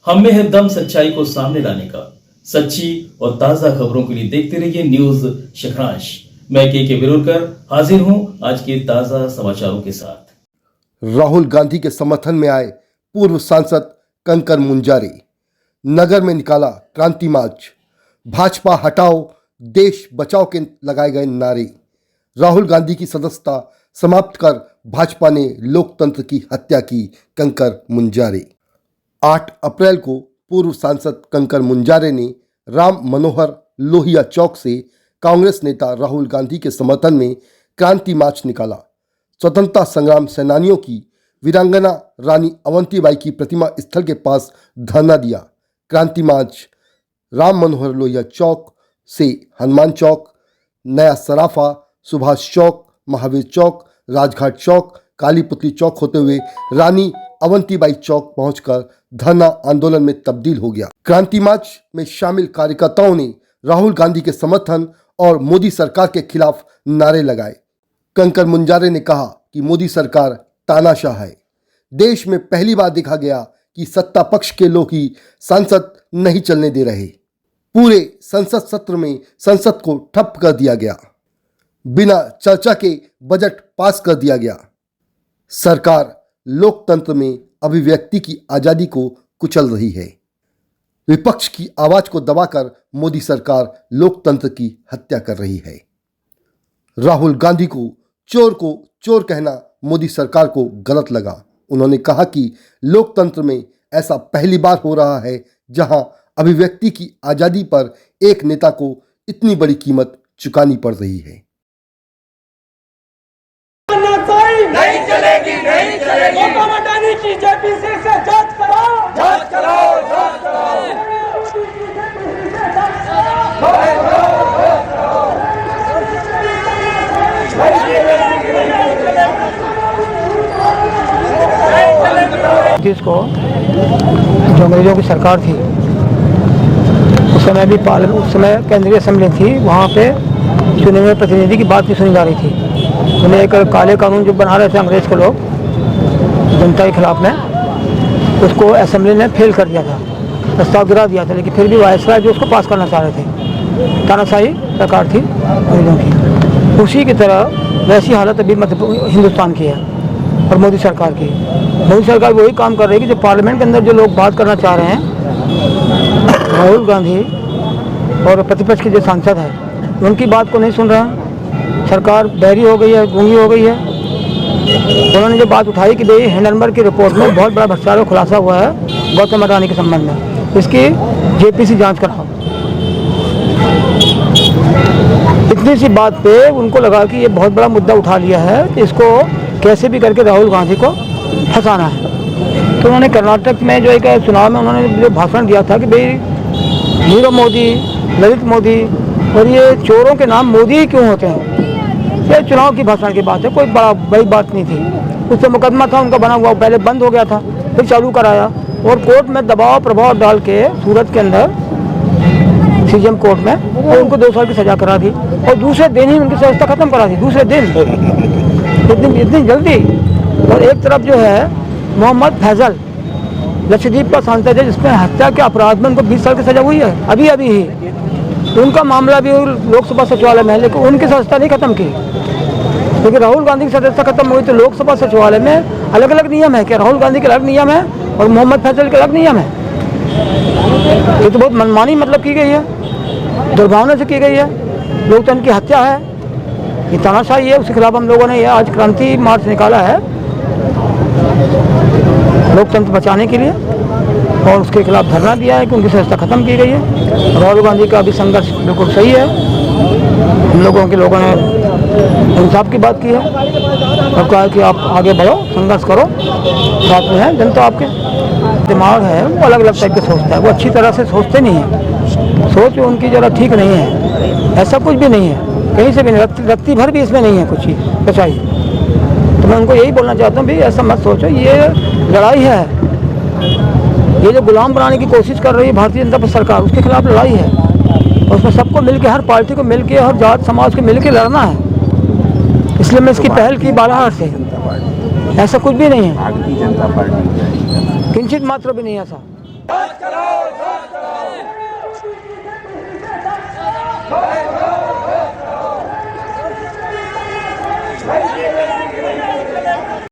हम में है दम सच्चाई को सामने लाने का। सच्ची और ताजा खबरों के लिए देखते रहिए न्यूज शखरांश। मैं के बिरोलकर हाजिर हूं आज के ताजा समाचारों के साथ। राहुल गांधी के समर्थन में आए पूर्व सांसद कंकर मुंजारे। नगर में निकाला क्रांति मार्च। भाजपा हटाओ देश बचाओ के लगाए गए नारे। राहुल गांधी की सदस्यता समाप्त कर भाजपा ने लोकतंत्र की हत्या की। कंकर मुंजारे। 8 अप्रैल को पूर्व सांसद कंकर मुंजारे ने राम मनोहर लोहिया चौक से कांग्रेस नेता राहुल गांधी के समर्थन में क्रांति मार्च निकाला। स्वतंत्रता संग्राम सेनानियों की वीरांगना रानी अवंतीबाई की प्रतिमा स्थल के पास धरना दिया। क्रांति मार्च राम मनोहर लोहिया चौक से हनुमान चौक, नया सराफा, सुभाष चौक, महावीर चौक, राजघाट चौक, कालीपुतली चौक होते हुए रानी अवंतीबाई चौक पहुंचकर धरना आंदोलन में तब्दील हो गया। क्रांति मार्च में शामिल कार्यकर्ताओं ने राहुल गांधी के समर्थन और मोदी सरकार के खिलाफ नारे लगाए। कंकर मुंजारे ने कहा कि मोदी सरकार तानाशाह है। देश में पहली बार देखा गया कि सत्ता पक्ष के लोग ही संसद नहीं चलने दे रहे। पूरे संसद सत्र में संसद को ठप कर दिया गया। बिना चर्चा के बजट पास कर दिया गया। सरकार लोकतंत्र में अभिव्यक्ति की आजादी को कुचल रही है। विपक्ष की आवाज को दबाकर मोदी सरकार लोकतंत्र की हत्या कर रही है। राहुल गांधी को चोर कहना मोदी सरकार को गलत लगा। उन्होंने कहा कि लोकतंत्र में ऐसा पहली बार हो रहा है जहां अभिव्यक्ति की आजादी पर एक नेता को इतनी बड़ी कीमत चुकानी पड़ रही है। नहीं चलेगी, नहीं चलेगी। ममतानी की जेपीसी से जांच कराओ, जांच कराओ, जांच कराओ। को जो अंग्रेजों की सरकार थी उस समय भी उस समय केंद्रीय असेंबली थी, वहाँ पे चुने हुए प्रतिनिधि की बात नहीं सुनी जा रही थी। उन्हें एक काले कानून जो बना रहे थे अंग्रेज के लोग जनता के खिलाफ में, उसको असेंबली ने फेल कर दिया था, प्रस्ताव गिरा दिया था। लेकिन फिर भी वायसराय जो उसको पास करना चाह रहे थे। तानाशाही सरकार थी अंग्रेजों की। उसी की तरह वैसी हालत अभी हिंदुस्तान की है और मोदी सरकार की। मोदी सरकार वही काम कर रही है कि जो पार्लियामेंट के अंदर जो लोग बात करना चाह रहे हैं, राहुल गांधी और प्रतिपक्ष के जो सांसद हैं उनकी बात को नहीं सुन रहे हैं। सरकार बहरी हो गई है, गूंगी हो गई है। उन्होंने जो बात उठाई कि भाई हिंडनबर्ग की रिपोर्ट में बहुत बड़ा भ्रष्टाचार का खुलासा हुआ है गौतम अडानी के संबंध में, इसकी जेपीसी जांच कराओ। इतनी सी बात पे उनको लगा कि ये बहुत बड़ा मुद्दा उठा लिया है कि इसको कैसे भी करके राहुल गांधी को फंसाना है। तो उन्होंने कर्नाटक में जो एक चुनाव में उन्होंने जो भाषण दिया था कि भाई नीरव मोदी, ललित मोदी और ये चोरों के नाम मोदी ही क्यों होते हैं। ये चुनाव की भाषण की बात है, कोई बड़ी बात नहीं थी। उससे मुकदमा था उनका बना हुआ, पहले बंद हो गया था, फिर चालू कराया और कोर्ट में दबाव प्रभाव डाल के सूरत के अंदर सीजीएम कोर्ट में और उनको 2 साल की सजा करा दी और दूसरे दिन ही उनकी सजा खत्म करा दी। दूसरे दिन इतनी जल्दी। और एक तरफ जो है मोहम्मद फैजल लक्षद्वीप का सांसद है जिसमें हत्या के अपराध में उनको 20 साल की सजा हुई है अभी ही। उनका मामला भी लोकसभा सचिवालय में है, लेकिन उनकी सदस्यता नहीं खत्म की। लेकिन राहुल गांधी की सदस्यता खत्म हुई तो लोकसभा सचिवालय में अलग अलग नियम है। क्या राहुल गांधी के अलग नियम है और मोहम्मद फैजल के अलग नियम है? ये तो बहुत मनमानी मतलब की गई है, दुर्भावना से की गई है। लोकतंत्र की हत्या है, ये तानाशाही है। उसके खिलाफ हम लोगों ने आज क्रांति मार्च निकाला है लोकतंत्र बचाने के लिए और उसके खिलाफ धरना दिया है कि उनकी सदस्यता खत्म की गई है। राहुल गांधी का भी संघर्ष बिल्कुल सही है। हम लोगों ने इंसाफ की बात की है और कहा कि आप आगे बढ़ो, संघर्ष करो, साथ में है जनता। आपके दिमाग है वो अलग अलग टाइप के सोचता है, वो अच्छी तरह से सोचते नहीं है। सोच उनकी जरा ठीक नहीं है, ऐसा कुछ भी नहीं है, कहीं से भी नहीं, रत्ती भर भी इसमें नहीं है कुछ चीज़ सच्चाई। तो मैं उनको यही बोलना चाहता हूँ भाई ऐसा मत सोचो, ये लड़ाई है। ये जो गुलाम बनाने की कोशिश कर रही है भारतीय जनता पार्टी सरकार, उसके खिलाफ लड़ाई है और उसमें सबको मिलके, हर पार्टी को मिलके, हर जात समाज को मिलके लड़ना है। इसलिए मैं इसकी पहल की बालाहाट से। ऐसा कुछ भी नहीं है, भारतीय जनता पार्टी किंचित मात्र भी नहीं ऐसा। जांच कराओ